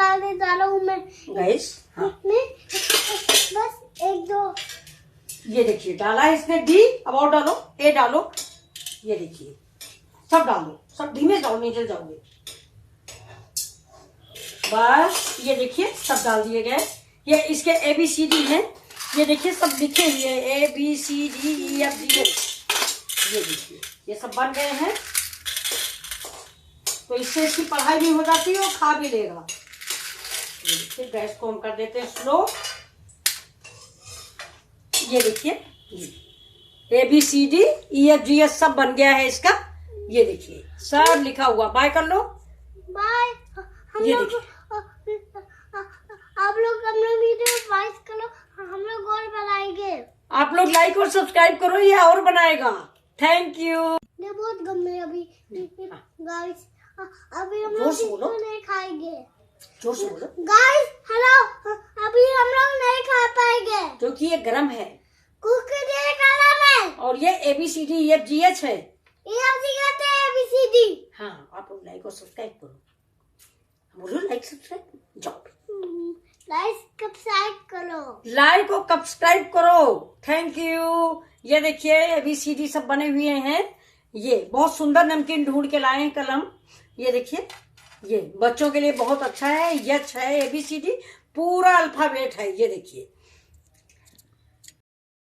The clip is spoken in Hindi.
डालने जा रहा हूँ मैं गाइस। हाँ मैं बस 1 2 ये देखिए डाला है इसने डी। अब और डालो, ए डालो, ये देखिए सब डालो, सब धीमे जाओ, नहीं जल जाओगे। बस ये देखिए सब डाल दिए गए। ये इसके ABCD है, ये देखिए सब लिखे हुए ABCDEFG। ये देखिए ये सब बन गए हैं, तो इससे इसकी पढ़ाई भी हो जाती है और खा भी लेगा। ये देखिए गैस को हम कर देते हैं स्लो। ये देखिए ABCDEFG सब बन गया है इसका। ये देखिए सब लिखा हुआ। बाय कर लो, बाय। हम ये लोग देखिए आप लोग अपना वीडियो वाइस करो, हम लोग और बनाएंगे। आप लोग लाइक और सब्सक्राइब करो, ये और बनाएगा। Thank you. ये बहुत गंदे अभी गाइस, अभी हम जोर से लोग बोलो। इसको नहीं खाएंगे। जोर से बोलो गाइस हेलो, अभी हम लोग नहीं खा पाएंगे क्योंकि ये गरम है क्योंकि ये कलर है और ये ABCDEFGH है। ये आप सिखाते हैं ABCD। हाँ आप लोग लाइक और सब्सक्राइब करो, बोलो लाइक सब्सक्राइब। जाओ गाइस सब्सक्राइब करो, लाइक और सब्सक्राइब करो। Thank you. ये देखिए ABCD सब बने हुए हैं। ये बहुत सुंदर नमकीन ढूंढ के लाए हैं कलम। ये देखिए ये बच्चों के लिए बहुत अच्छा है। यच है, ABCD पूरा अल्फाबेट है। ये देखिए